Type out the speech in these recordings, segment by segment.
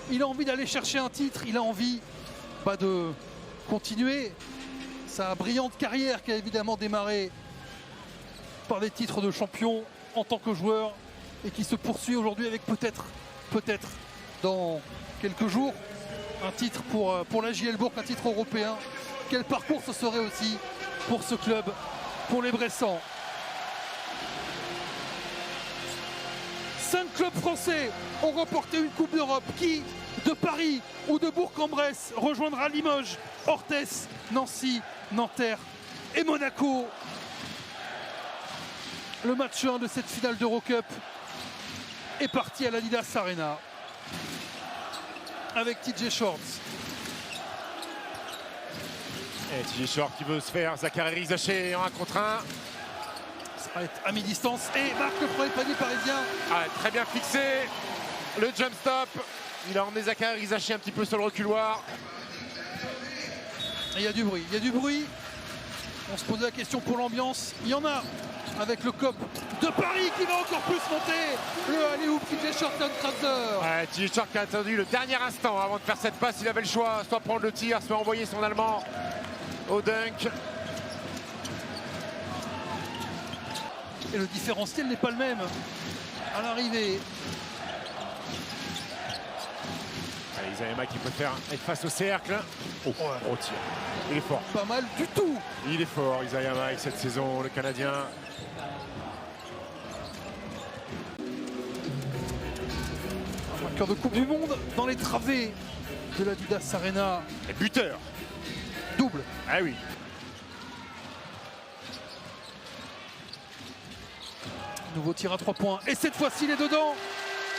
Il a envie d'aller chercher un titre, il a envie de continuer sa brillante carrière qui a évidemment démarré par des titres de champion en tant que joueur et qui se poursuit aujourd'hui avec peut-être dans quelques jours un titre pour la JL Bourg, un titre européen. Quel parcours ce serait aussi pour ce club, pour les Bressans. 5 clubs français ont remporté une Coupe d'Europe. Qui de Paris ou de Bourg-en-Bresse rejoindra Limoges, Orthez, Nancy, Nanterre et Monaco? Le match 1 de cette finale d'Eurocup est parti à l'Adidas Arena avec TJ Shorts. Et TJ Shorts qui veut se faire Zachary Rizaché en 1 contre 1. Ça va être à mi-distance et marque le premier panier parisien. Ah, très bien fixé. Le jump stop. Il a emmené Zachary Rizaché un petit peu sur le reculoir. Il y a du bruit, On se pose la question pour l'ambiance. Il y en a avec le COP de Paris qui va encore plus monter. Le alley-oop TJ Shorts and Kratzer. Ouais, TJ Shorts qui a attendu le dernier instant avant de faire cette passe. Il avait le choix, soit prendre le tir, soit envoyer son Allemand au dunk. Et le différentiel n'est pas le même à l'arrivée. Isayama qui peut faire être face au cercle. Oh, gros tir. Il est fort. Pas mal du tout. Il est fort, Isayama, avec cette saison, le Canadien. Un vainqueur de Coupe du Monde dans les travées de l'Adidas Arena. Et buteur. Double. Ah oui. Nouveau tir à 3 points. Et cette fois-ci, il est dedans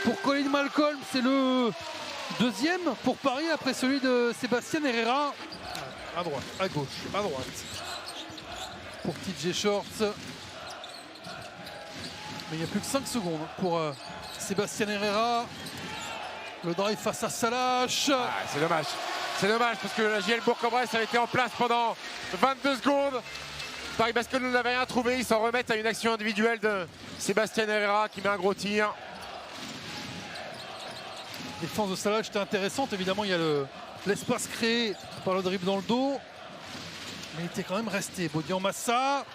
pour Colin Malcolm. C'est le deuxième pour Paris après celui de Sébastien Herrera. À droite, à gauche, à droite. Pour TJ Shorts. Mais il n'y a plus que 5 secondes pour Sébastien Herrera. Le drive face à Salache. Ah, c'est dommage. C'est dommage parce que la JL Bourg-en-Bresse avait été en place pendant 22 secondes. Paris Basket n'avait rien trouvé. Ils s'en remettent à une action individuelle de Sébastien Herrera qui met un gros tir. La défense de Salache était intéressante. Évidemment, il y a l'espace créé par le dribble dans le dos. Mais il était quand même resté. Bodian Massa.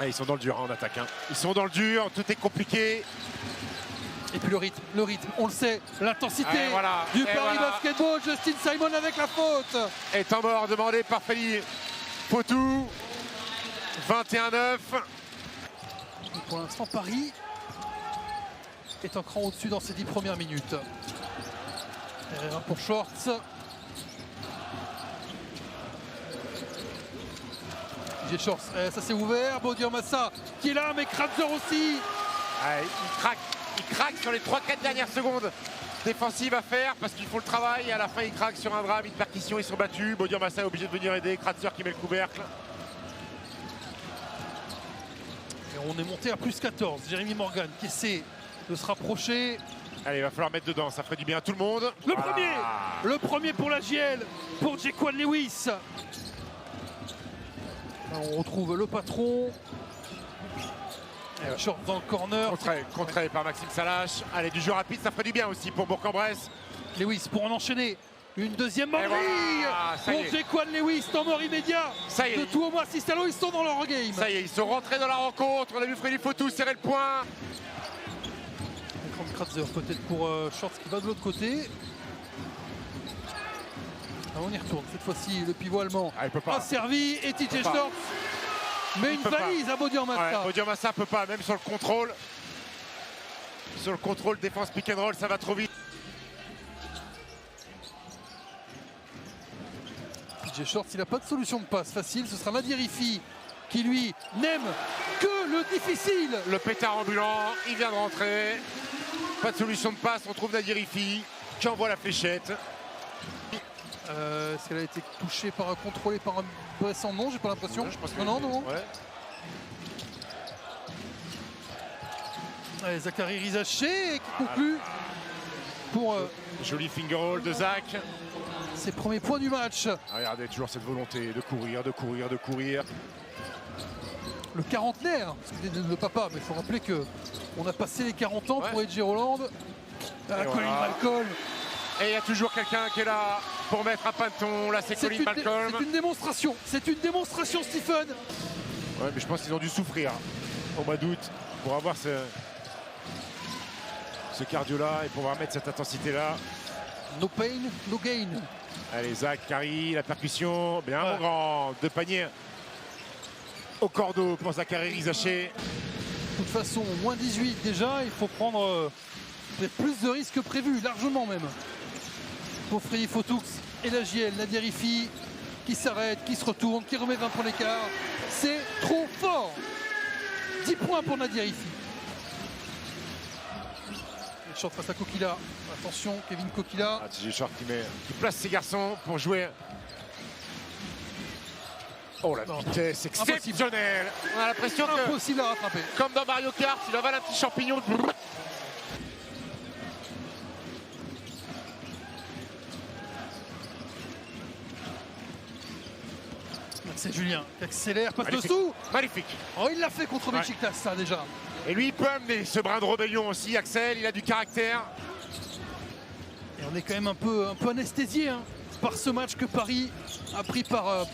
Ah, ils sont dans le dur en attaque. Hein. Ils sont dans le dur. Tout est compliqué. Et puis le rythme, on le sait, l'intensité du Paris Basketball. Justin Simon avec la faute. Et temps mort demandé par Feli Potou. 21-9. Pour l'instant, Paris est un cran au-dessus dans ces 10 premières minutes. Herrera pour Shorts. TJ Shorts, ça s'est ouvert. Bodian Massa qui est là, mais Kratzer aussi. Ah, il craque sur les 3-4 dernières secondes défensives à faire parce qu'ils font le travail et à la fin il craque sur un drame, une percussion, ils sont battus. Bodian Massa est obligé de venir aider, Kratzer qui met le couvercle. Et on est monté à plus 14. Jérémy Morgan qui essaie de se rapprocher. Allez, il va falloir mettre dedans, ça ferait du bien à tout le monde. Le premier pour la JL, pour Jaquan Lewis. Là, on retrouve le patron. Short dans le corner. Contré par Maxime Salache. Allez, du jeu rapide, ça ferait du bien aussi pour Bourg-en-Bresse. Lewis pour en enchaîner. Une deuxième morrie pour Jaquan Lewis, temps mort immédiat. Ça y est. De tout au moins Sistalo, ils sont dans leur game. Ça y est, ils sont rentrés dans la rencontre. On a vu Freddy Fotou serrer le point. Kratzer peut-être pour Shorts qui va de l'autre côté. Ah, on y retourne. Cette fois-ci, le pivot allemand a servi et TJ Shorts met une valise à Bodian Massa. Ouais, Bodian Massa peut pas, même sur le contrôle. Sur le contrôle défense pick and roll, ça va trop vite. TJ Shorts, il n'a pas de solution de passe facile. Ce sera Nadir Rifi qui lui n'aime que le difficile. Le pétard ambulant, il vient de rentrer. Pas de solution de passe, on trouve Nadir Rifi qui envoie la fléchette. Est-ce qu'elle a été touchée contrôlée par un Bressan? Non, j'ai pas l'impression. Ouais, je pense non. Ouais. Allez, Zachary Rizaché qui conclut pour joli finger roll de Zach. Ses premiers points du match. Ah, regardez, toujours cette volonté de courir. Le quarantenaire, excusez le papa, mais il faut rappeler qu'on a passé les 40 ans pour AJ Roland. Colin Malcolm Et il y a toujours quelqu'un qui est là pour mettre un panton. Là, c'est Colin Malcolm. C'est une démonstration. C'est une démonstration, Stephen. Ouais, mais je pense qu'ils ont dû souffrir au mois d'août pour avoir ce cardio-là et pouvoir mettre cette intensité-là. No pain, no gain. Allez, Zachary, la percussion. Bien, mon grand. 2 paniers au cordeau pour Zachary Rizaché. De toute façon, moins 18 déjà. Il faut prendre plus de risques que prévu, largement même. Pour Freddy Fotoux et la JL, Nadia Rifi qui s'arrête, qui se retourne, qui remet 20 points d'écart. C'est trop fort. 10 points pour Nadia Rifi. Short face à Kokila. Attention, Kevin Kokila. TJ Short qui place ses garçons pour jouer. Oh, la vitesse exceptionnelle. On a l'impression que, impossible à rattraper. Comme dans Mario Kart, il avale un petit champignon. C'est Julien qui accélère, passe magnifique. dessous. Magnifique. Oh, il l'a fait contre Besiktas, ça déjà. Et lui, il peut amener ce brin de rébellion aussi, Axel. Il a du caractère. Et on est quand même un peu anesthésié par ce match que Paris a pris par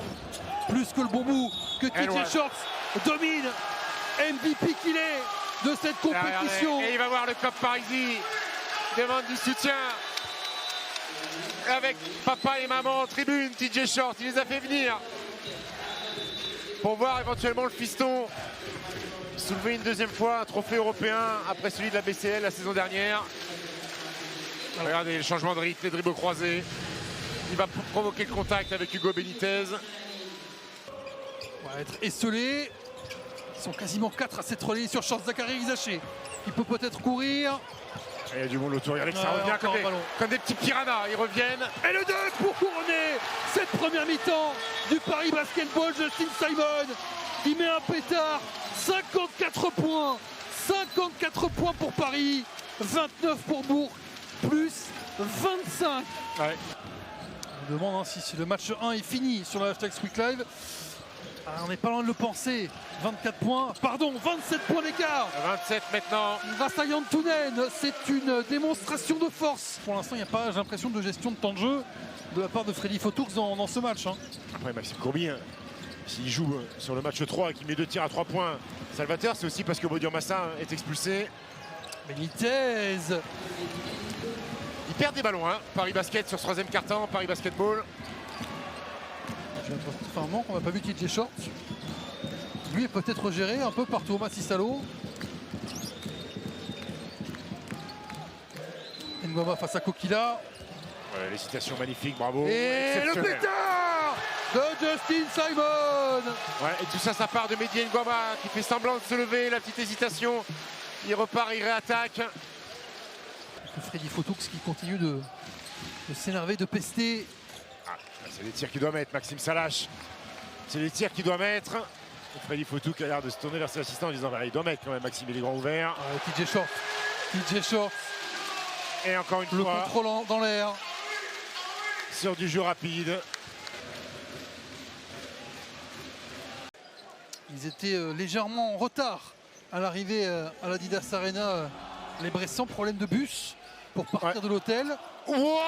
plus que le bon bout, que TJ Shorts domine, MVP qu'il est de cette compétition. Et il va voir le COP Parisis, il demande du soutien. Avec papa et maman en tribune, TJ Shorts, il les a fait venir pour voir éventuellement le fiston soulever une deuxième fois un trophée européen après celui de la BCL la saison dernière. Regardez le changement de rythme, les dribbles croisés. Il va provoquer le contact avec Hugo Benitez. On va être esselé. Ils sont quasiment 4 à s'être relayés sur Shorts. Zachary Rizaché. Il peut peut-être courir. Il y a du monde autour. Regardez que ça revient comme des petits piranhas. Ils reviennent. Et le dunk pour couronner cette première mi-temps du Paris Basketball. Justin Simon. Il met un pétard. 54 points. 54 points pour Paris. 29 pour Bourg. Plus 25. Ouais. On me demande si le match 1 est fini sur le hashtag Sweek Live. On n'est pas loin de le penser. 24 points, pardon, 27 points d'écart. 27 maintenant. Grâce à Yantounen, c'est une démonstration de force. Pour l'instant, il n'y a pas, j'ai l'impression, de gestion de temps de jeu de la part de Freddy Fotoux dans ce match. Après, Maxime Courby, s'il joue sur le match 3 et qu'il met 2 tirs à 3 points, Salvateur, c'est aussi parce que Bodian Massa est expulsé. Benitez. Il perd des ballons, Paris Basket sur ce 3e quart-temps, Paris Basketball. J'ai un moment qu'on n'a pas vu TJ Shorts. Lui est peut-être géré un peu par Thomas Cissalo. Ngoma face à Kokila. Ouais, les citations magnifiques, bravo. Et le pétard de Justin Simon. Ouais, et tout ça, ça part de Mehdi Ngoma qui fait semblant de se lever, la petite hésitation. Il repart, il réattaque. Freddy Fotoux qui continue de s'énerver, de pester. C'est les tirs qu'il doit mettre, Maxime Salache. C'est les tirs qu'il doit mettre. Et Freddy Fotoux qui a l'air de se tourner vers ses assistants en disant bah, il doit mettre quand même, Maxime, il est grand ouvert. TJ Shorts. TJ Shorts. Et encore une fois. Le contrôle dans l'air. Sur du jeu rapide. Ils étaient légèrement en retard à l'arrivée à l'Adidas Arena. Les Bressans, problème de bus pour partir de l'hôtel. Wow,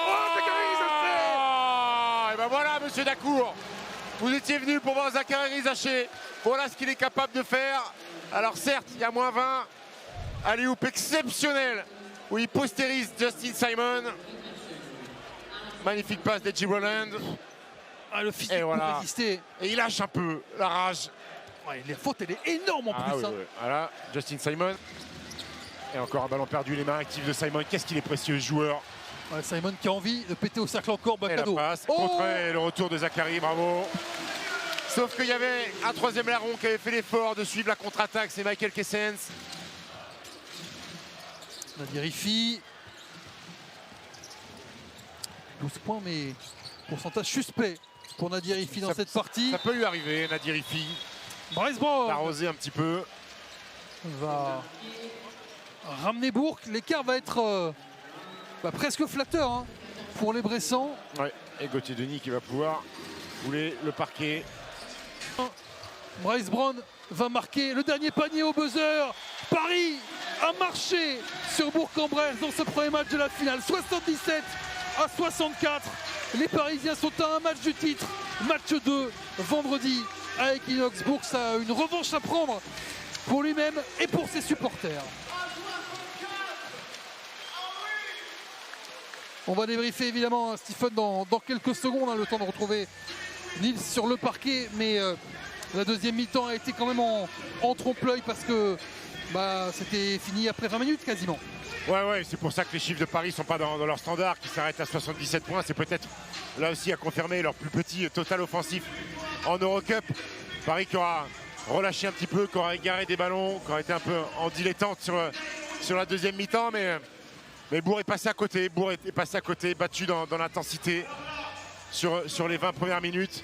et ben voilà, monsieur Dacour, vous étiez venu pour voir Zachary Rizaché. Voilà ce qu'il est capable de faire. Alors certes, il y a moins 20. Alley-oop exceptionnel où il postérise Justin Simon. Magnifique passe d'Edgy Roland. Le physique pour résister. Et il lâche un peu la rage. Ouais, la faute, elle est énorme en plus. Oui. Voilà, Justin Simon. Et encore un ballon perdu, les mains actives de Simon. Qu'est-ce qu'il est précieux, ce joueur. Ouais, Simon qui a envie de péter au cercle encore, Bacado. Et la passe, contré, le retour de Zachary, bravo. Sauf qu'il y avait un 3e larron qui avait fait l'effort de suivre la contre-attaque, c'est Michael Kessens. Nadia Rifi. 12 points, mais pourcentage suspect pour Nadia Rifi dans cette partie. Ça peut lui arriver, Nadia Rifi. Bryce Brown arrosé un petit peu. Va ramener Bourg. L'écart va être presque flatteur pour les Bressans. Ouais. Et Gauthier Denis qui va pouvoir fouler le parquet. Bryce Brown va marquer le dernier panier au buzzer. Paris a marché sur Bourg-en-Bresse dans ce premier match de la finale. 77-64. Les Parisiens sont à un match du titre. Match 2 vendredi à Equinox Bourg. Ça a une revanche à prendre pour lui-même et pour ses supporters. On va débriefer évidemment Stephen dans quelques secondes, hein, le temps de retrouver Nils sur le parquet, mais la deuxième mi-temps a été quand même en trompe-l'œil parce que c'était fini après 20 minutes quasiment. Ouais, c'est pour ça que les chiffres de Paris ne sont pas dans leur standard, qui s'arrêtent à 77 points. C'est peut-être là aussi à confirmer leur plus petit total offensif en Eurocup. Paris qui aura relâché un petit peu, qui aura égaré des ballons, qui aura été un peu en dilettante sur la deuxième mi-temps, mais Bourg est passé à côté. Bourg est passé à côté, battu dans l'intensité sur les 20 premières minutes.